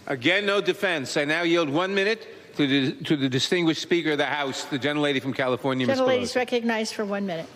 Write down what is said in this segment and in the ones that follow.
Again, no defense. I now yield 1 minute to the distinguished Speaker of the House, the gentlelady from California, Ms. Pelosi. Gentlelady is recognized for 1 minute.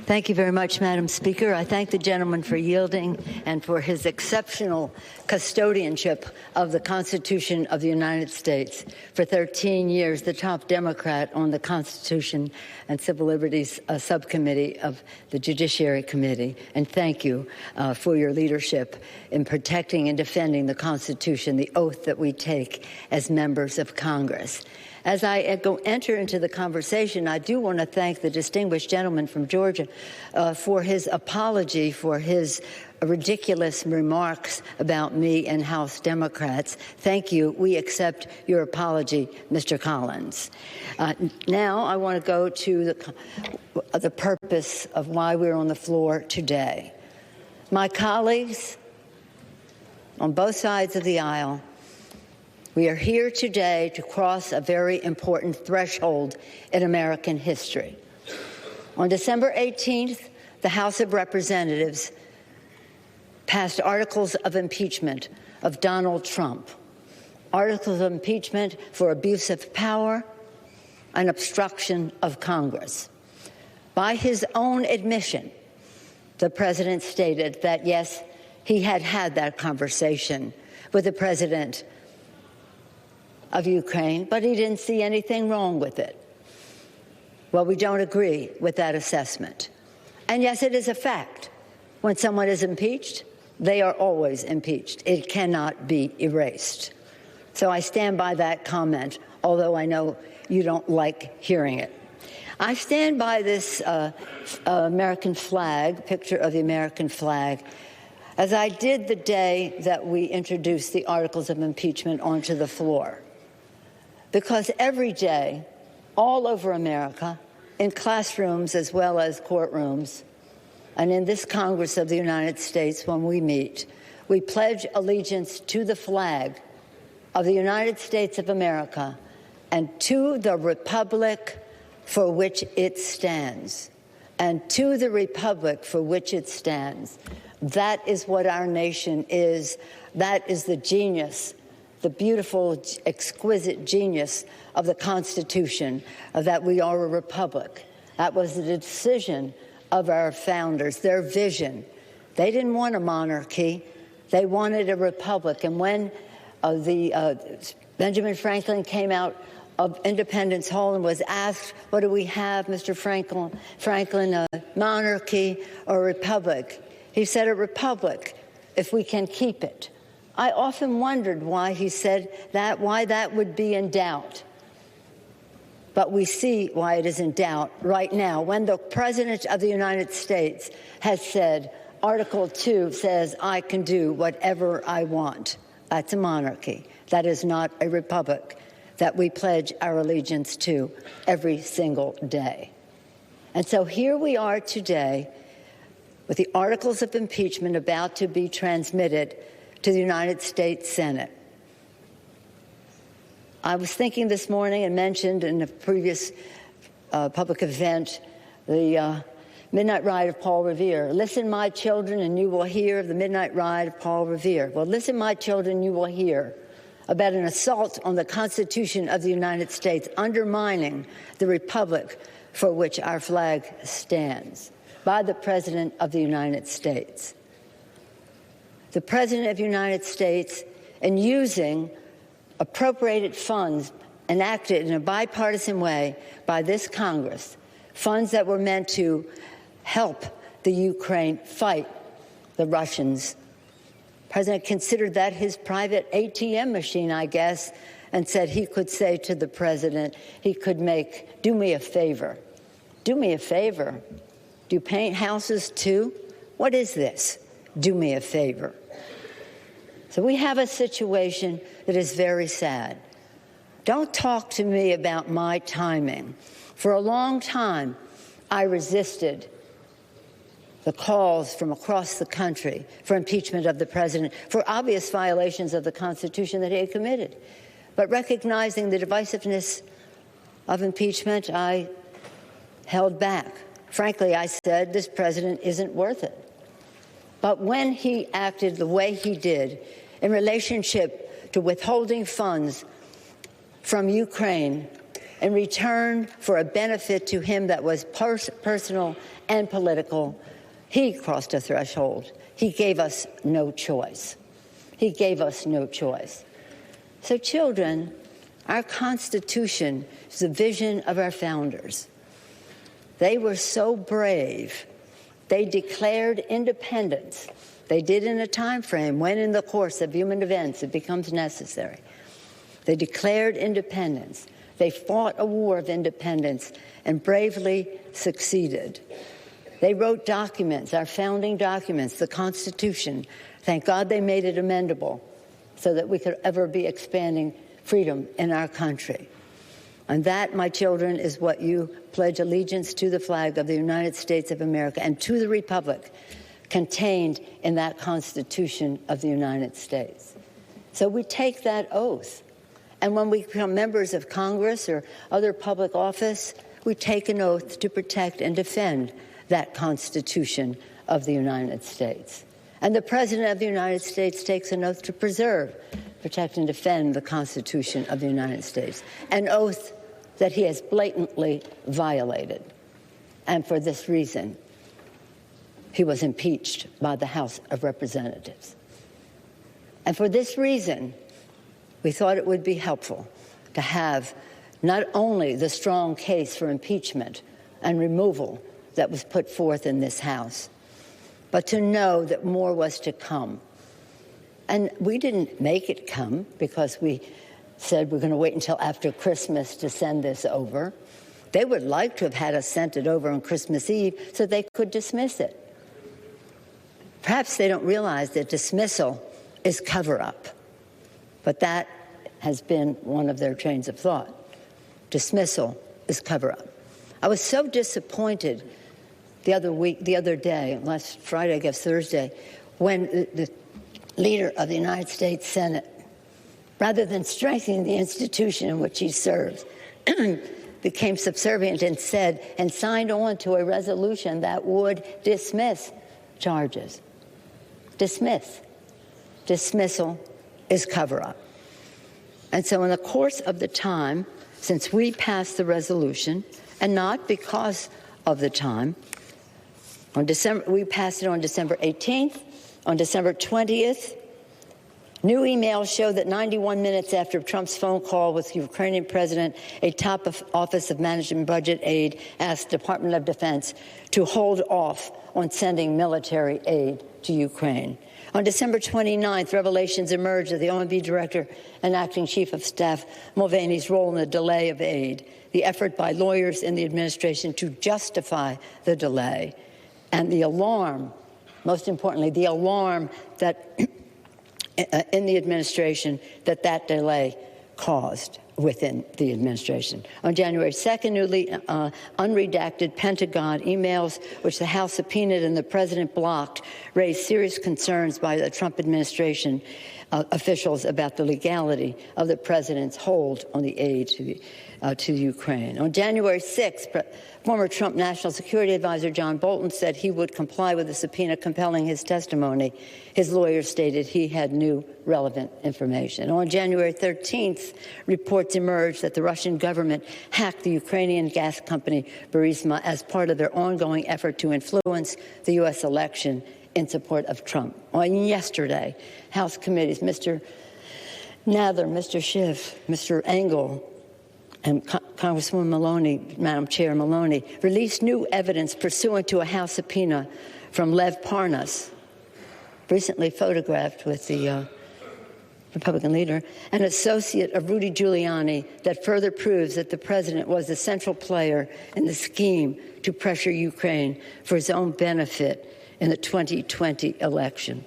Thank you very much, Madam Speaker. I thank the gentleman for yielding and for his exceptional custodianship of the Constitution of the United States. For 13 years, the top Democrat on the Constitution and Civil Liberties Subcommittee of the Judiciary Committee. And thank you for your leadership in protecting and defending the Constitution, the oath that we take as members of Congress. As I enter into the conversation, I do want to thank the distinguished gentleman from Georgia for his apology for his ridiculous remarks about me and House Democrats. Thank you. We accept your apology, Mr. Collins. Now I want to go to the purpose of why we're on the floor today. My colleagues on both sides of the aisle, we are here today to cross a very important threshold in American history. On December 18th, the House of Representatives passed articles of impeachment of Donald Trump, articles of impeachment for abuse of power and obstruction of Congress. By his own admission, the president stated that, yes, he had had that conversation with the president of Ukraine, but he didn't see anything wrong with it. Well, we don't agree with that assessment. And yes, it is a fact. When someone is impeached, they are always impeached. It cannot be erased. So I stand by that comment, although I know you don't like hearing it. I stand by this American flag, picture of the American flag, as I did the day that we introduced the articles of impeachment onto the floor. Because every day, all over America, in classrooms as well as courtrooms, and in this Congress of the United States when we meet, we pledge allegiance to the flag of the United States of America and to the republic for which it stands. And to the republic for which it stands. That is what our nation is. That is the genius, the beautiful, exquisite genius of the Constitution, that we are a republic. That was the decision of our founders, their vision. They didn't want a monarchy. They wanted a republic. And when Benjamin Franklin came out of Independence Hall and was asked, what do we have, Mr. Franklin, a monarchy or a republic? He said, a republic, if we can keep it. I often wondered why he said that, why that would be in doubt. But we see why it is in doubt right now, when the President of the United States has said, Article 2 says, I can do whatever I want. That's a monarchy. That is not a republic that we pledge our allegiance to every single day. And so here we are today with the articles of impeachment about to be transmitted to the United States Senate. I was thinking this morning and mentioned in a previous public event the Midnight Ride of Paul Revere. Listen, my children, and you will hear of the Midnight Ride of Paul Revere. Well, listen, my children, you will hear about an assault on the Constitution of the United States, undermining the republic for which our flag stands, by the President of the United States. The President of the United States, in using appropriated funds enacted in a bipartisan way by this Congress, funds that were meant to help the Ukraine fight the Russians. The President considered that his private ATM machine, I guess, and said he could say to the President, he could make, do me a favor. Do me a favor. Do you paint houses too? What is this? Do me a favor. So we have a situation that is very sad. Don't talk to me about my timing. For a long time, I resisted the calls from across the country for impeachment of the president for obvious violations of the Constitution that he had committed. But recognizing the divisiveness of impeachment, I held back. Frankly, I said, this president isn't worth it. But when he acted the way he did in relationship to withholding funds from Ukraine in return for a benefit to him that was personal and political, he crossed a threshold. He gave us no choice. He gave us no choice. So, children, our Constitution is the vision of our founders. They were so brave. They declared independence. They did in a time frame when in the course of human events it becomes necessary. They declared independence. They fought a war of independence and bravely succeeded. They wrote documents, our founding documents, the Constitution. Thank God they made it amendable so that we could ever be expanding freedom in our country. And that, my children, is what you pledge allegiance to the flag of the United States of America and to the republic contained in that Constitution of the United States. So we take that oath. And when we become members of Congress or other public office, we take an oath to protect and defend that Constitution of the United States. And the President of the United States takes an oath to preserve, protect, and defend the Constitution of the United States, an oath that he has blatantly violated. And for this reason, he was impeached by the House of Representatives. And for this reason, we thought it would be helpful to have not only the strong case for impeachment and removal that was put forth in this House, but to know that more was to come. And we didn't make it come because we said we're going to wait until after Christmas to send this over. They would like to have had us sent it over on Christmas Eve so they could dismiss it. Perhaps they don't realize that dismissal is cover-up, but that has been one of their trains of thought. Dismissal is cover-up. I was so disappointed the other day, last Friday, I guess Thursday, when the leader of the United States Senate, rather than strengthening the institution in which he serves, became subservient and said and signed on to a resolution that would dismiss charges. Dismiss. Dismissal is cover-up. And so in the course of the time since we passed the resolution, and not because of the time, we passed it on December 18th. On December 20th, new emails show that 91 minutes after Trump's phone call with the Ukrainian president, a top Office of Management Budget Aid asked the Department of Defense to hold off on sending military aid to Ukraine. On December 29th, revelations emerged of the OMB director and acting chief of staff Mulvaney's role in the delay of aid, the effort by lawyers in the administration to justify the delay, and the alarm, most importantly, the alarm that in the administration that delay caused within the administration. On January 2nd, newly unredacted Pentagon emails, which the House subpoenaed and the president blocked, raised serious concerns by the Trump administration officials about the legality of the president's hold on the aid to Ukraine. On January 6th, former Trump National Security Advisor John Bolton said he would comply with the subpoena compelling his testimony. His lawyers stated he had new relevant information. On January 13th, reports emerged that the Russian government hacked the Ukrainian gas company Burisma as part of their ongoing effort to influence the U.S. election in support of Trump. On yesterday, House committees, Mr. Nadler, Mr. Schiff, Mr. Engel, and Congresswoman Maloney, Madam Chair Maloney, released new evidence pursuant to a House subpoena from Lev Parnas, recently photographed with the Republican leader, an associate of Rudy Giuliani, that further proves that the president was the central player in the scheme to pressure Ukraine for his own benefit in the 2020 election.